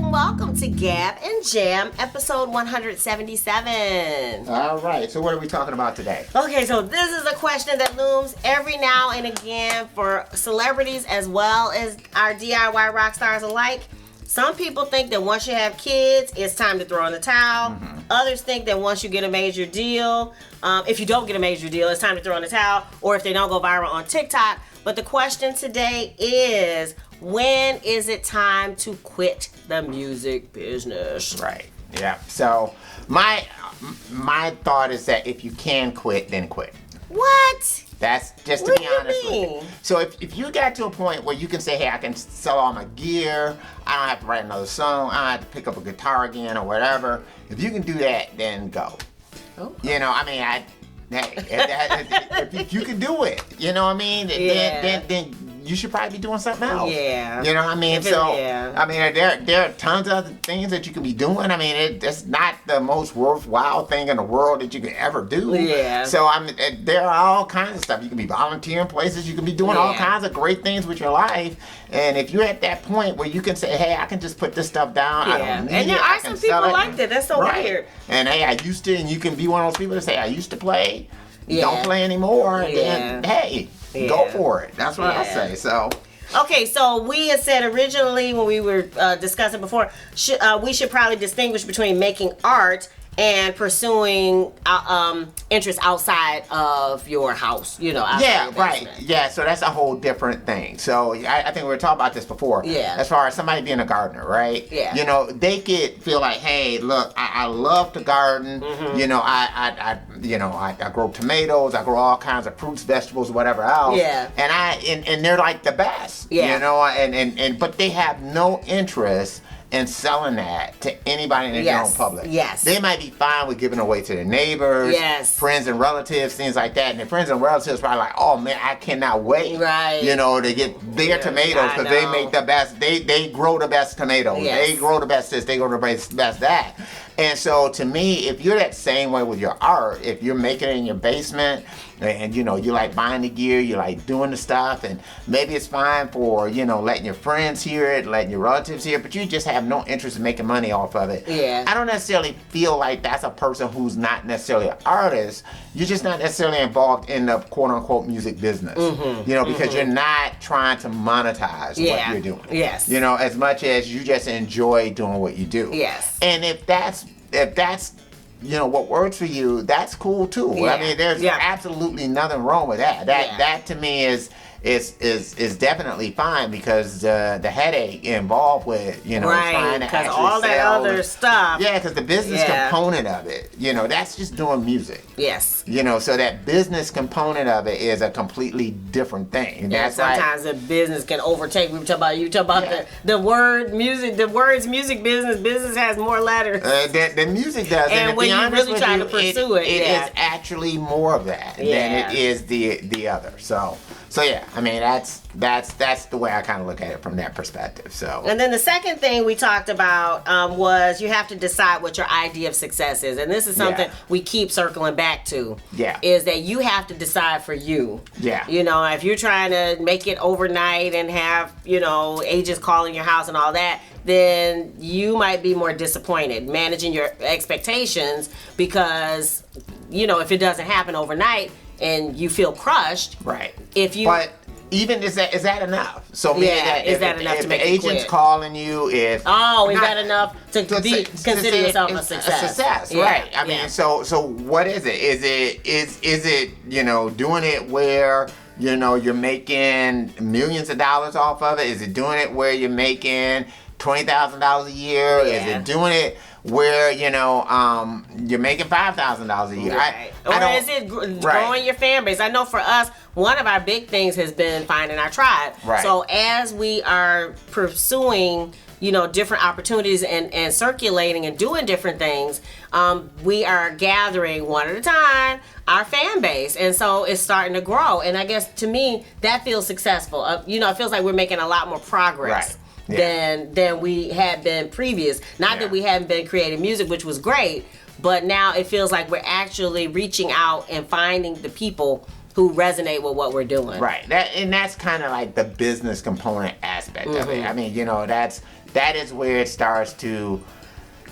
Welcome to Gab Jam, episode 177. All right, so what are we talking about today? Okay, so this is a question that looms every now and again for celebrities as well as our DIY rock stars alike. Some people think that once you have kids, it's time to throw in the towel. Mm-hmm. Others think that once you get a major deal, if you don't get a major deal, it's time to throw in the towel, or if they don't go viral on TikTok. But the question today is, when is it time to quit the music business? Right. Yeah. So my thought is that if you can quit, then quit. What? That's just to be honest with you. So if you got to a point where you can say, hey, I can sell all my gear, I don't have to write another song, I don't have to pick up a guitar again or whatever. If you can do that, then go. Oh. You know, I mean, if you can do it, you know what I mean? Yeah. Then you should probably be doing something else. Yeah. You know what I mean? I mean, there are tons of other things that you can be doing. I mean, it's not the most worthwhile thing in the world that you can ever do. Yeah. So, there are all kinds of stuff. You can be volunteering places. You can be doing all kinds of great things with your life. And if you're at that point where you can say, hey, I can just put this stuff down. I don't need and there are some people like that. That's so weird. And hey, I used to, and you can be one of those people that say, I used to play. Don't play anymore. Then, hey, go for it. That's what I say. So. Okay, so we had said originally when we were discussing before, we should probably distinguish between making art and pursuing interests outside of your house, outside your basement. Yeah, so that's a whole different thing. So I think we were talking about this before. Yeah. As far as somebody being a gardener, right? Yeah. They could feel like, hey, look, I love to garden. Mm-hmm. I grow tomatoes, I grow all kinds of fruits, vegetables, whatever else. Yeah. And they're like the best. Yeah. But they have no interest and selling that to anybody in the general public. Yes. They might be fine with giving away to their neighbors, friends and relatives, things like that. And their friends and relatives probably like, oh man, I cannot wait. Right. To get their tomatoes because they make the best. They grow the best tomatoes. Yes. They grow the best this. They grow the best that. And so to me, if you're that same way with your art, if you're making it in your basement and you like buying the gear, you like doing the stuff, and maybe it's fine for letting your friends hear it, letting your relatives hear it, but you just have no interest in making money off of it. Yeah. I don't necessarily feel like that's a person who's not necessarily an artist. You're just not necessarily involved in the quote unquote music business. Mm-hmm. Because you're not trying to monetize what you're doing. Yes. As much as you just enjoy doing what you do. Yes. And if that's what works for you, that's cool too. Yeah. I mean, there's absolutely nothing wrong with that. That to me is definitely fine because the headache involved with trying to actually all that sell other stuff. Yeah, because the business component of it, that's just doing music. Yes. So that business component of it is a completely different thing. And that's sometimes the business can overtake. You talk about the word music. The words music business. Business has more letters. The music does. And when you really try to pursue it, it is actually more of that than it is the other. So yeah, I mean that's the way I kind of look at it from that perspective. So. And then the second thing we talked about was you have to decide what your idea of success is, and this is something we keep circling back to. Yeah. Is that you have to decide for you. Yeah. If you're trying to make it overnight and have agents calling your house and all that, then you might be more disappointed managing your expectations because if it doesn't happen overnight and you feel crushed. Right. But even is that enough? So is that enough to make the you agent's quit? Calling you, is that enough to consider yourself a success? A success, right? I mean, so what is it? Is it doing it where you're making millions of dollars off of it? Is it doing it where you're making $20,000 a year? Yeah. Is it doing it where you're making $5,000 a year. Right. Or is it growing your fan base? I know for us, one of our big things has been finding our tribe. Right. So as we are pursuing, different opportunities and circulating and doing different things, we are gathering one at a time our fan base, and so it's starting to grow. And I guess to me that feels successful. It feels like we're making a lot more progress. Right. Yeah. Than we had been previous. Not that we hadn't been creating music, which was great, but now it feels like we're actually reaching out and finding the people who resonate with what we're doing. Right. That's kind of like the business component aspect of it. I mean, that is where it starts to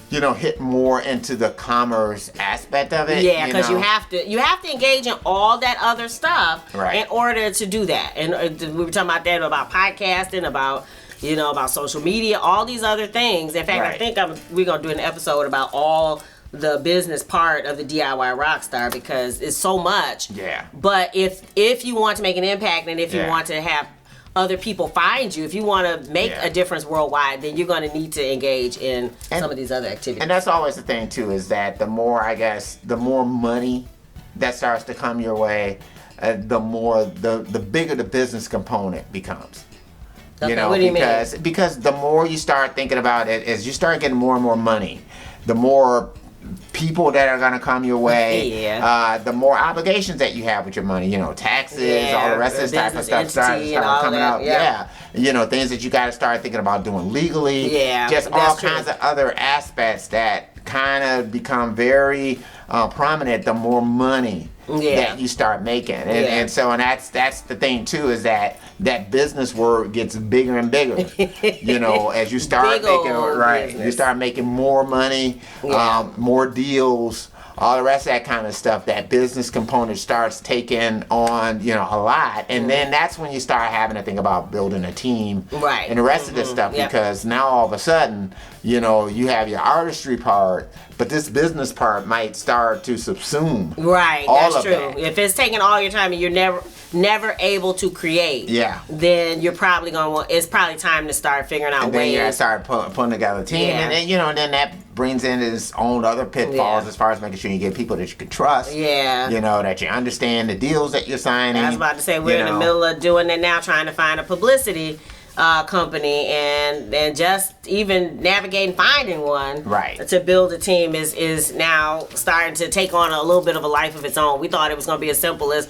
hit more into the commerce aspect of it. Yeah, because you have to engage in all that other stuff right. in order to do that. And we were talking about that, about podcasting, about social media, all these other things. In fact, right. I think we're going to do an episode about all the business part of the DIY Rockstar, because it's so much. Yeah. But if you want to make an impact, and if you want to have other people find you, if you want to make a difference worldwide, then you're going to need to engage in some of these other activities. And that's always the thing too, is that the more money that starts to come your way, the bigger the business component becomes. Okay, what do you mean? Because the more you start thinking about it, as you start getting more and more money, the more people that are going to come your way, the more obligations that you have with your money, taxes, all the rest of this type of stuff start coming up. Things that you got to start thinking about doing legally. Just all kinds of other aspects that kind of become very prominent the more money that you start making. And so that's the thing too, is that business word gets bigger and bigger. As you start you start making more money, more deals, all the rest of that kind of stuff. That business component starts taking on a lot, and then that's when you start having to think about building a team, and the rest of this stuff, because now all of a sudden you have your artistry part, but this business part might start to subsume that's true. That. If it's taking all your time and you're never able to create, then you're probably it's probably time to start figuring out ways. Then you start putting together a team, and then that brings in its own other pitfalls as far as making sure you get people that you can trust. That you understand the deals that you're signing. I was about to say, we're in the middle of doing it now, trying to find a publicity company, and just even navigating finding one to build a team is now starting to take on a little bit of a life of its own. We thought it was going to be as simple as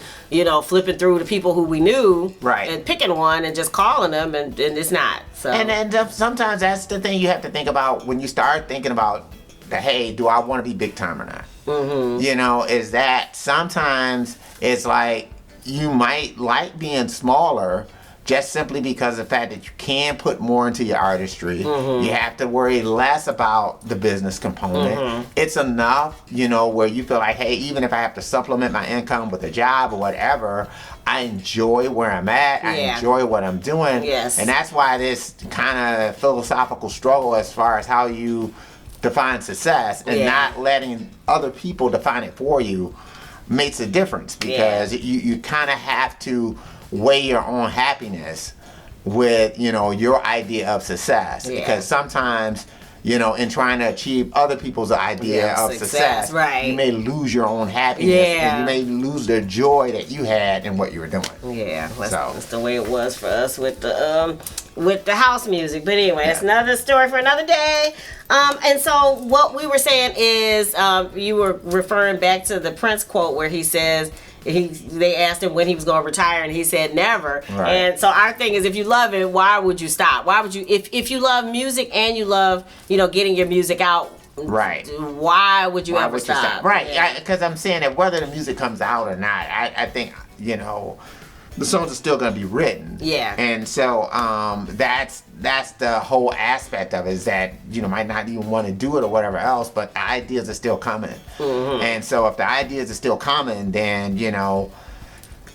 flipping through the people who we knew and picking one and just calling them, and it's not. So and sometimes that's the thing you have to think about when you start thinking about hey, do I want to be big time or not? Is that sometimes it's like you might like being smaller, just simply because of the fact that you can put more into your artistry. You have to worry less about the business component. It's enough, where you feel like, hey, even if I have to supplement my income with a job or whatever, I enjoy where I'm at. I enjoy what I'm doing. And that's why this kind of philosophical struggle as far as how you define success and not letting other people define it for you makes a difference, because you kind of have to weigh your own happiness with your idea of success, because sometimes in trying to achieve other people's idea of success, you may lose your own happiness, and you may lose the joy that you had in what you were doing. That's the way it was for us with the house music. But anyway, it's another story for another day. And so what we were saying is, you were referring back to the Prince quote where he says, they asked him when he was going to retire, and he said never. And so our thing is, if you love it, why would you stop? Why would you, if you love music and you love getting your music out, why would you ever stop? Because I'm saying that whether the music comes out or not, I think the songs are still going to be written. And so that's the whole aspect of it, is that might not even want to do it or whatever else, but the ideas are still coming. And so if the ideas are still coming, then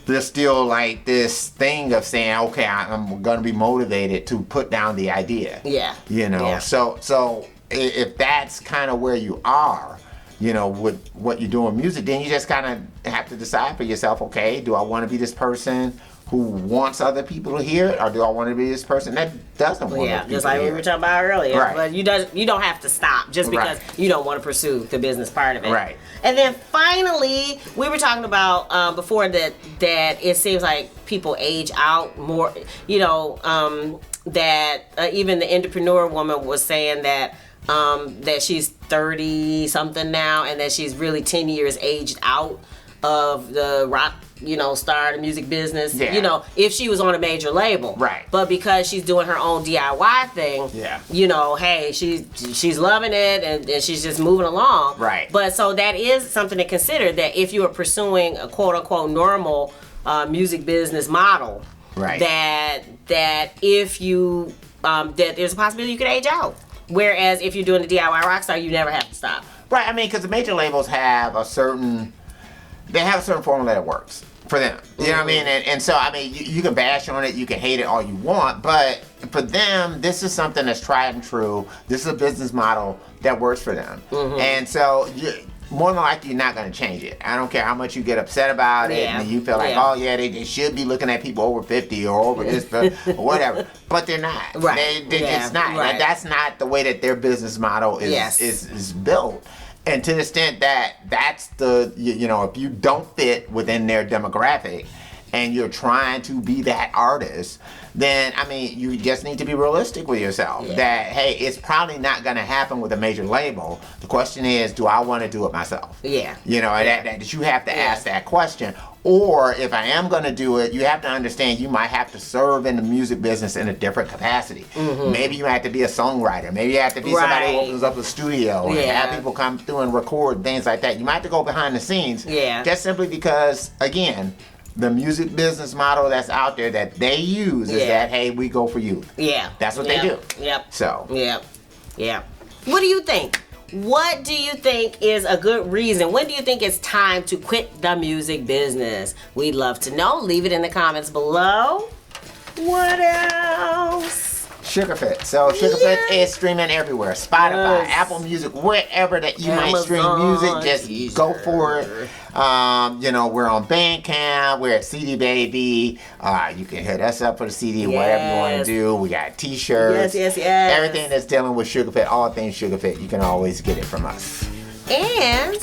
there's still like this thing of saying, okay, I'm going to be motivated to put down the idea. So if that's kind of where you are, with what you do in music, then you just kind of have to decide for yourself, okay, do I want to be this person who wants other people to hear it, or do I want to be this person that doesn't want Yeah, other people just to like we hear were it? talking about earlier. Right. But you don't have to stop just because Right. you don't want to pursue the business part of it. Right. And then finally, we were talking about before that it seems like people age out more. That even the entrepreneur woman was saying that that she's 30 something now, and that she's really 10 years aged out of the rock, star, the music business. Yeah. If she was on a major label. Right. But because she's doing her own DIY thing, Yeah. hey, she's loving it, and she's just moving along. Right. But so that is something to consider, that if you are pursuing a quote unquote normal music business model, Right. that if you that there's a possibility you could age out. Whereas if you're doing the DIY rockstar, you never have to stop. Right. I mean, because the major labels have a certain formula that works for them. You know what I mean? And so, I mean, you can bash on it, you can hate it all you want, but for them, this is something that's tried and true. This is a business model that works for them. And so, more than likely, you're not going to change it. I don't care how much you get upset about it, and you feel like, oh yeah, they should be looking at people over 50 or over this, or whatever. But they're not. Right. It's not. Right. That's not the way that their business model is built. And to the extent that that's the, if you don't fit within their demographic and you're trying to be that artist, then, I mean, you just need to be realistic with yourself. Yeah. That, hey, it's probably not going to happen with a major label. The question is, do I want to do it myself? Yeah. That you have to ask that question. Or if I am going to do it, you have to understand you might have to serve in the music business in a different capacity. Maybe you have to be a songwriter. Maybe you have to be somebody who opens up a studio and have people come through and record, things like that. You might have to go behind the scenes. Yeah. Just simply because, again, the music business model that's out there that they use is that, hey, we go for you. Yeah. That's what they do. Yep. So. Yep. What do you think? What do you think is a good reason? When do you think it's time to quit the music business? We'd love to know. Leave it in the comments below. What else? Sugarfit. So Sugarfit is streaming everywhere. Spotify, Apple Music, wherever that you might stream music, just go for it. We're on Bandcamp, we're at CD Baby. You can hit us up for the CD, whatever you want to do. We got t-shirts. Yes. Everything that's dealing with Sugarfit, all things Sugarfit, you can always get it from us. And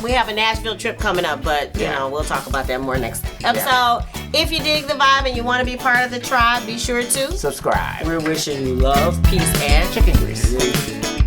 we have a Nashville trip coming up, but we'll talk about that more next episode. If you dig the vibe and you want to be part of the tribe, be sure to subscribe. We're wishing you love, peace, and chicken grease.